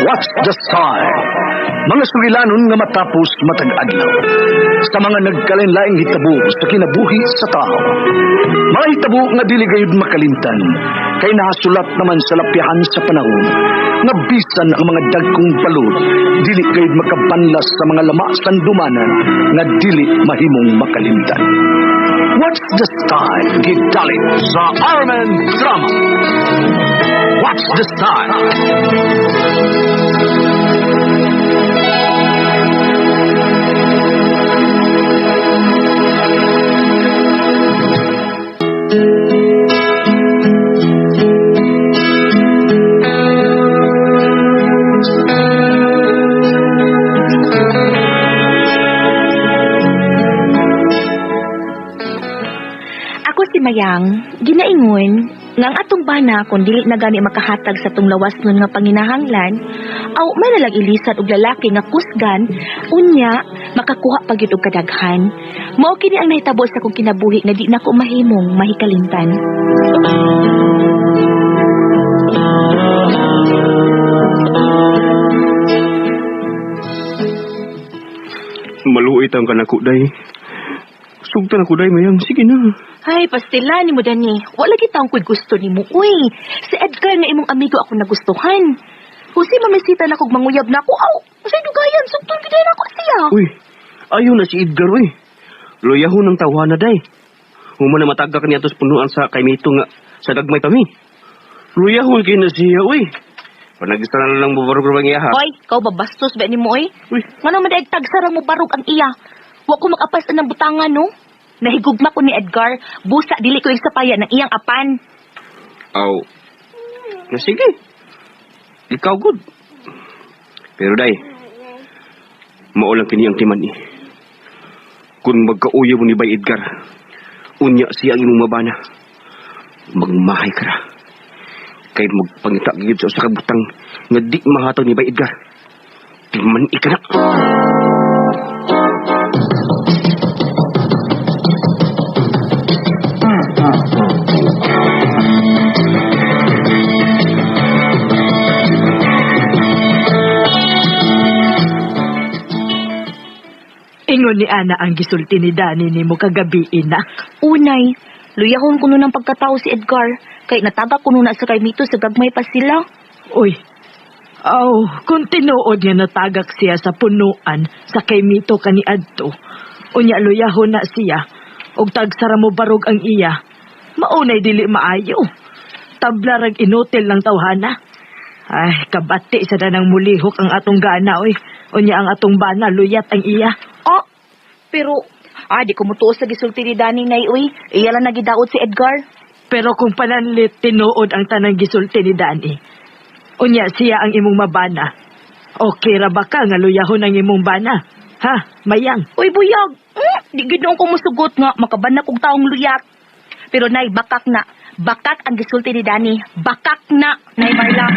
Watch the star. Mga sugilanon nga matapos matag adlaw. Sa mga nagkalain-laing hitabo sa kinabuhi sa tao. Mga hitabo nga dili gayud makalimtan. Kay nahasulat naman sa lapyahan sa panahon. Nga bisan ang mga dagkong balod, dili gayud makabanlas sa mga lama sandumanan nga dili mahimong makalimtan. Watch the star. Gidalit sa Armen Drama. Watch the star. Mayang, ginaingon, nga ang atong bana kung dili na gani makahatag sa tong lawas nun nga panginahanglan, aw may nalang ilisan og lalaki nga kusgan, unya, makakuha pa gyud og kadaghan. Mao kini ang nahitabo sa kong kinabuhi nga di na ko mahimong mahikalimtan. Maluit ang kanako, day. Sugtan ako, day, Mayang. Sige na. Ay, pastila ni mo, Dani. Wala kita ang gusto ni mo, uy. Si Edgar nga imong amigo ako nagustuhan. Husi mamisita na kog manguyab na ako. Aw, say dugayan, sugtun giday na ako siya. Uy, ayaw na si Edgar, uy. Loyahon ng tawhana, day. Human na matagak niya tos punuan sa kay Mito nga sa dagmay kami. Loyahon kayo na siya, uy. Panagista na lang bubarog-barog ang iya, ha? Oy, kau babastos ba ni mo, uy? Uy. Nga naman daig tagsarang mo barog ang iya. Wa ko makapas ng butangan, no? Nahigugma ko ni Edgar, busa dili ko isapaya ng iyang apan. Aw. Na sige. Ikaw good. Pero day, maulang kini ang timan ni. Kung magkauya mo ni Bay Edgar, unya siya ang imong mabana. Magmahay ka ra. Kay magpangita gid sa usa ka butang nga di mahataw ni Bay Edgar. Timan ika na. Ingon ni Ana ang gisulti ni Dani ni mo kagabi, inak. Unay, luyahon ko nun ang pagkatao si Edgar. Kay natagak ko nun na sa kay Mito sa gagmay pa sila. Uy, kung tinuod niya natagak siya sa punuan sa kay Mito kani adto, unya luyahon na siya, og tagsara mo barog ang iya, maunay dili maayo. Tablarag inutil lang tawhana. Ay, kabati sa danang mulihok ang atong gana, uy. Unya ang atong bana, luyat ang iya. Oh, pero, di ko mutuos sa gisulti ni Dani na uy. Iya lang nagidaot si Edgar. Pero kung pananlit tinuod ang tanang gisulti ni Dani, unya siya ang imong mabana. Okay ra ba ka nga luyahon ang imong bana? Ha, Mayang? Uy, buyag. Di ginoon ko musugot nga, makabana kong taong luyat. Pero nay, bakak na. Bakak ang gisulti ni Dani. Bakak na, nay Marla.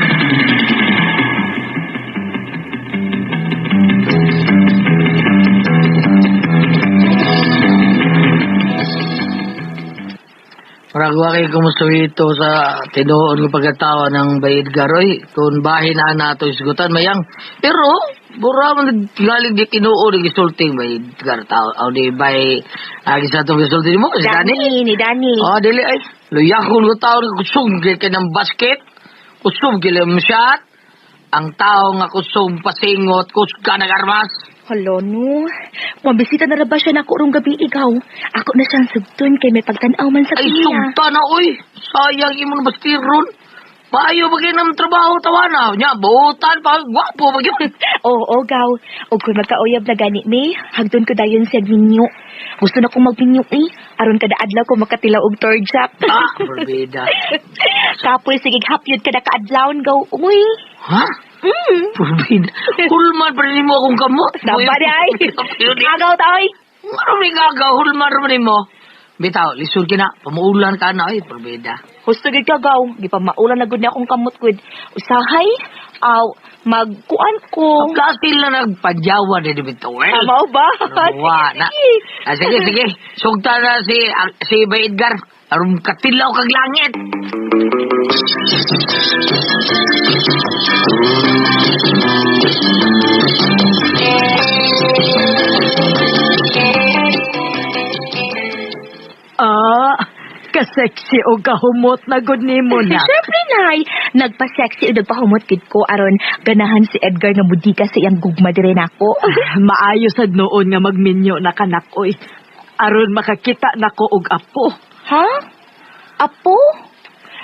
Paragwa kay kumusuhito sa tinuod ng pagkatawa ng Bay Edgar, oy. Kung bahin na nato isgutan, Mayang. Pero, bura man naggaling di tinuod ng isulting Bay Edgar tao. O di bay, sa itong isulting mo, si Dani. Ni Dani. Dili ay. Luyakon ko tao ng kusog kay ng basket. Kusog kay ng shot. Ang tao nga kusog pasingot, kusog ka nag-armas. Hala, no. Mabisita na ba siya na ako rong gabi ikaw? Ako na siyang sugtun kay may pagtanaw man sa Ay, kanya. sugta na, oy. Sayang imo na bastiron. Maayo ba kayo ng trabaho, tawana? Nya, buutan pa. Gwapo ba yun? Oo, gaw. O kung magkauyab na gani, may, hagdun ko dayon siya minyo. Gusto na kong magminyo, eh. Aron kada adlaw ko makatilaw og torjak. Forbida. Kapoy, sige, hapyod kada kaadlawon, gaw. Uy. Ha? Forbida. Hulman pa rin mo akong kamot. Dapat ay. Agaw, taoy. Ano may gagaw? Hulman pa rin mo. Bitaw, lisod ka na. Pamuulan ka na, ay, forbida. Gusto gid kagaw. Di pa maulan na gud na akong kamot gud. Usahay, magkuan ko. Ang kasil na nagpadyawa na di bitaw. Tama ba? Ruwa na. Sige. Sugta na si Bay Edgar. Arum katilaw kag langit. Ka-sexy o kahumot na gud nimo na. Siyempre, Nay. Nagpa-sexy o nagpahumot kid ko aron ganahan si Edgar nga mudika sa iyang gugma dire nako. Maayo sad noon nga magminyo na kanak oy. Aron makakita nako og apo. Ha? Apo?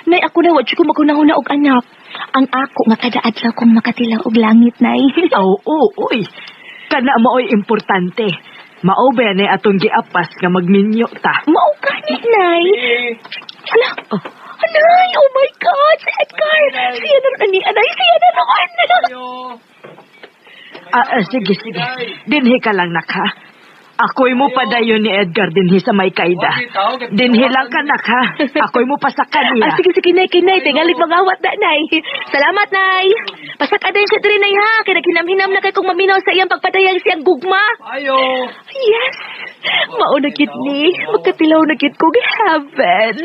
Nay, ako na wad ko magunahuna og anak. Ang ako nga kada adlaw kong makatilaw og langit, Nay. Oo, oy. Kana maoy importante. Mao ba ni atong giapas nga magminyo ta? Mao gani, Nay. Hala. Nay, oh my God, si Edgar. Siya na rin ni Anay, siya na rin. Sige. Dinhi ka lang naka. Ako'y mo padayon ni Edgar dinhi sa may kaida. Dinhi lang ka naka. Ako'y mo pa sa kanya. Sige, Nay, tingalit magawat na, Nay. Salamat, Nay. Pasakadan siya diri, Nay, ha. Kaya naghinam-hinam na kay kong maminaw sa iyang pagpadayang siyang gugma. Ayo. Yes. Mauna kit ni. Magkatilaw na kit kong heaven.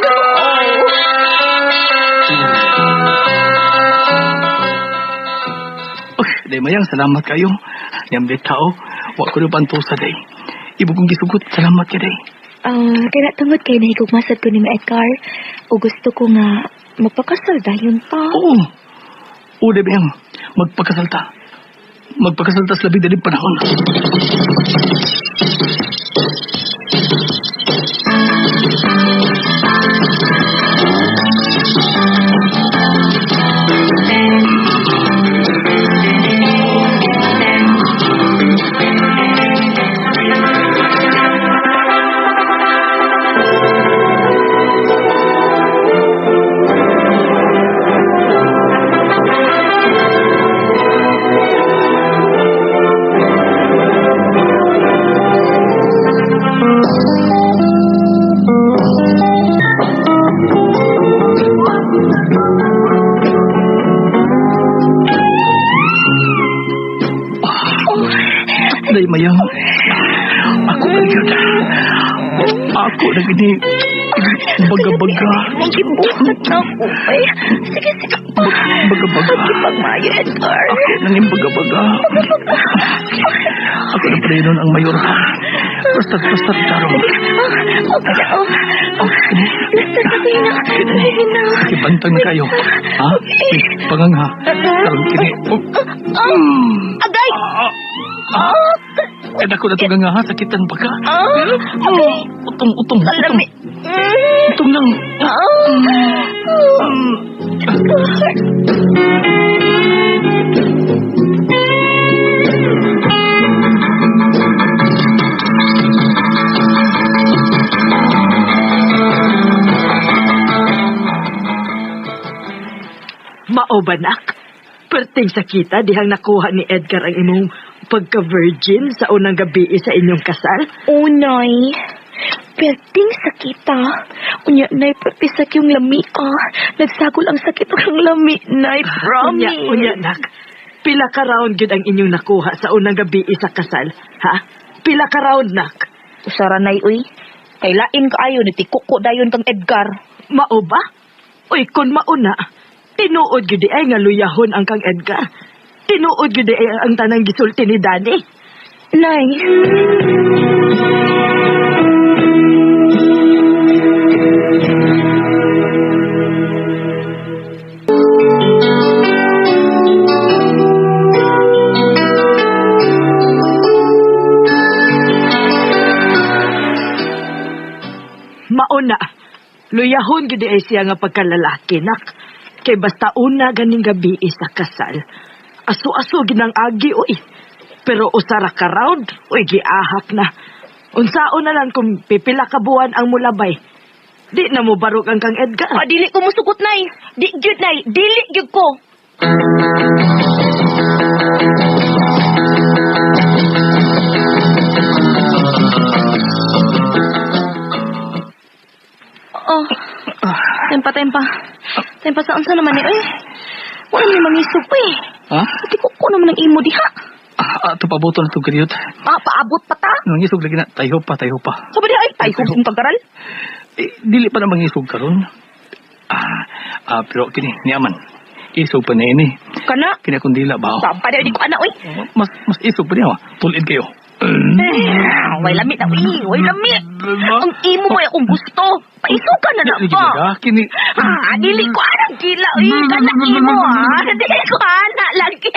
Day mayang, salamat kayo. Niyambit tao, wa ko na pantusa day. Ibu kong gisugot, salamat ka day. Kaya tungod kayo na higugmasad ko ni Edgar. O gusto ko nga magpakasal dayon pa. Oo. Oo, day mayang, magpakasalta. Magpakasalta sa labing daling panahon. Day mayang, ako na yun. Ako na gini, baga-baga. Magibuhat na ako. Ay, sige. Baga-baga. Pagmaya, Edgar. Ako na yung baga-baga. Ako na pala yun ang mayor. Basta tarong. Okay na, oh. Okay. Sige na. Sige, bantang na kayo. Ha? Pangang ha. Tarong kini. Agay! Eh, ako na itong nga ha. Sakitan pa ka. Okay. Utong. Alami. Utong lang. Mao ba nak? Perting sakita dihang nakuha ni Edgar ang imong pagka-virgin sa unang gabi sa inyong kasal? Unay. Perting sakita. Unya, Nay, pertisak yung lami, Nagsagol ang sakit ng lami, Nay, promise. Unya, nak. Pila ka round yun ang inyong nakuha sa unang gabi sa kasal, ha? Pila ka round, nak? Usara, Nay, uy. Kailain ka ayo, natikuko dayon kang Edgar. Mao ba? Uy, kung mauna, tinuod yun ay nga luyahon ang kang Edgar. Tinuod yun ay ang tanang gisulti ni Danny. Nay. Mauna, luyahon gid ay siya nga pagkalalaki, nak. Kay basta una ganing gabi sa kasal. Aso-aso ginang agi, oy. Pero usara ka round, oy, giahak na. Unsaon na lang kung pipila ka buwan ang mulabay. Di na mo barog ang kang Edgar. Dili ko musugot, Nay. Di gyud, Nay. Dili gyud ko. Oh. Tempa. Tempa saan sa naman ni, oy. Wala may mangisog, oy. Ha? Pati ko naman ang imo diha. Ito pabuto na itong karyot. Paabot pa ta. Nangisog lagi na. Tayo pa. Sabi di ay, tayo kong pagkaral. Dili pa na mangisog karon. Pero kini, niyaman. Isog pa na ini. Kana? Kini akong dila ba? Sampa di ko ana, oy. Mas isog pa niya. Tulid kayo. Way lamit na, way lamit. Ang imo mo akong gusto. Paisukan na na ba? Kini... Dili ko anang gila, kanak imo, Dili ko anak lagi.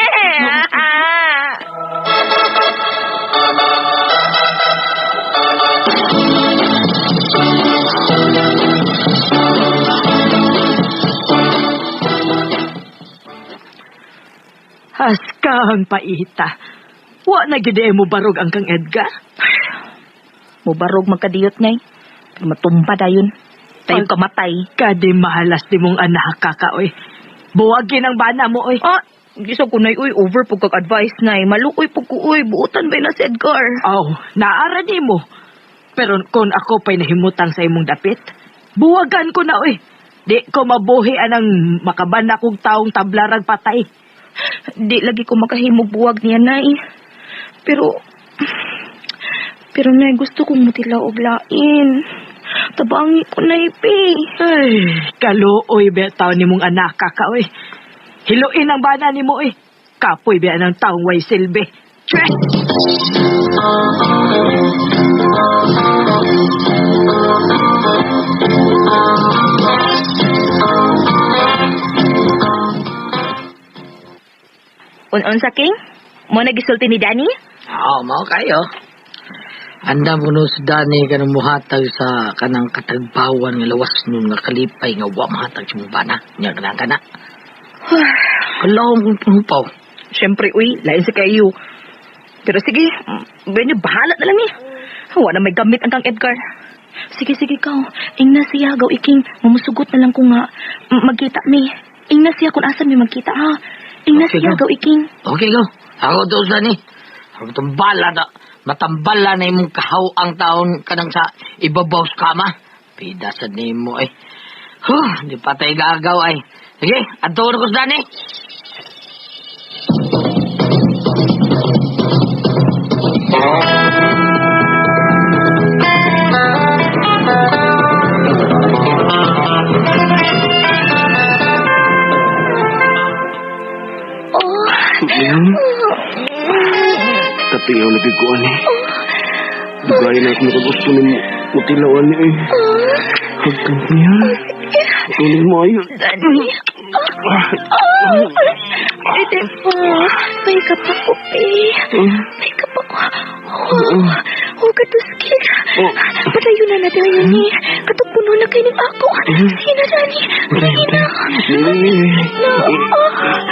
Haskang paita. Wa na gid mo barog ang kang Edgar. Mubarog magkadiyot nay. Matumpa dayon. Tayo kamatay. Kadi mahalas di mong anak kakaoy. Buwagin ang bana mo oy. Gisa ko nay, over po kag-advice nay. Maluoy po ko, buutan ba na si Edgar? Aw, naara ni mo. Pero kung ako pa'y nahimutang sa imong dapit, buwagan ko na oy. Di ko mabuhi anang makabana kong taong tablarag patay. Di lagi ko makahimo buwag niya, nay. Pero nay, gusto kong mutilaw og lain. Tabangi ko, nay, pi. Ay, kaluoy betaw ni mong anak kakaoy. Hiluin ang bana ni mo Kapoy ba ng taong way silbi. Unsa king? Mo nagisulti ni Danny? Oo, mao kayo. Anda mo no si Dani kanang muhatag sa kanang katagbawan nga lawas nun nga kalipay nga wa mahatag sa mong bana. Nya kana. Kalawang kong punupaw. Siyempre, lain sa kayo. Pero sige, bahala na lang Wala may gamit ang kang Edgar. Sige, kau. Ingna siya, gaw iking. Mamusugot na lang ko nga. Magkita mi. Ingna siya kung asan mi magkita, ha? Ingna siya, gaw iking. Okay, go. Ako to sa ni. Ako tambala na. Matambala na imong kahaw ang taon kanang sa ibabaw sa kama. Pidasan ni mo di patay gagaw ay. Sige, adto ko sa ni. Katingaw na biguan Dugayin na kung gusto ni mutilawan niya Hagkang niya. Tuloy mo ayun. Dani. Ede po. May kapak ko, May kapak ko. Katuskil. Patayo na natin ngayon ni. Katupuno na kayo ng ako. Sige na, Dani. Sige na.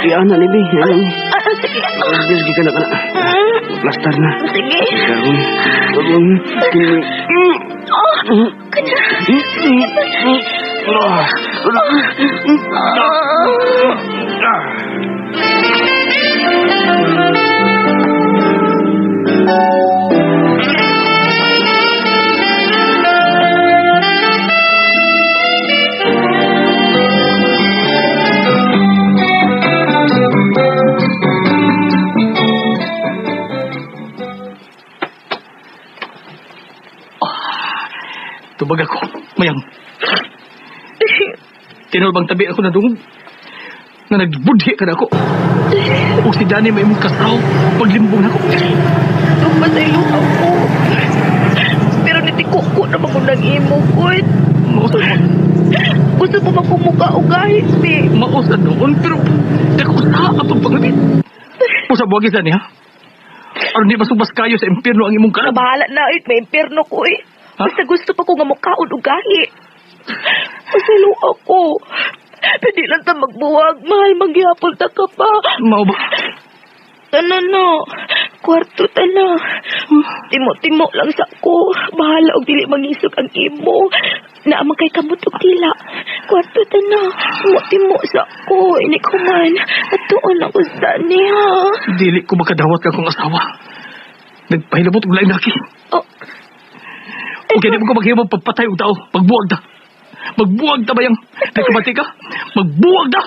Iyan na, Libi. Sige. Sige ka na. Plastar na. Sige. Gawin. Kanya. Tubag ako, mayang. Tinulbang tabi ako na doon. Na nagbudhi ka na ako. O si Danny may mong kasaw. Paglimbong na ako. Tumasayo ako. Pero nitiko na magunang imo ko. Mausan noon. Gusto mo magpumuka o gahit, Mausan noon, pero dako sa atong pangabit. Pusa buwagin sa niya. Aron di masubas kayo sa impyerno ang imong kalag. Bahala na, may impyerno ko, Basta gusto pa ko nga mukaon o gahi. Masalo ako. Pwede lang ta magbuwag. Mahal, mangyapol ta ka pa. Mao ba? Tana na. Kwarto tana. Timo-timo lang sa ko. Bahala og dili mangisog ang imo. Naamang kay kamot og tila. Kwarto tana. Timo-timo sa ko. Ini ko man. At tuon ako sa niya. Dili ko makadawat ka kong asawa. Nagpahilabot og lain laki. Okay, di mo ko maghihimong pagpatay og tao. Magbuwag ta. Magbuwag ta ba yung nagkamati ka? Magbuwag ta!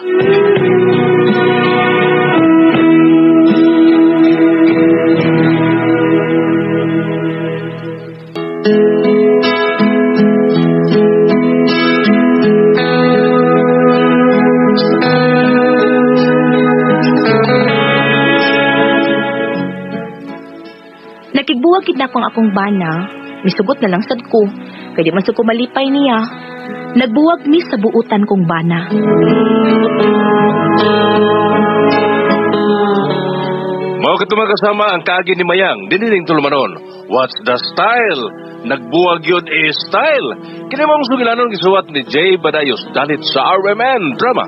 Nakigbuwag Gibuwag gid na akong bana. Misugot na lang sad ko. Kaya di man sad ko malipay niya. Nagbuwag mi sa buutan kong bana. Mao katong kasama ang kaagi ni Mayang, diniling tulumanon. What's the style? Nagbuwag yun style. Kini mong sugilanon gisuwat ni Jay Badayos dalit sa RMN Drama.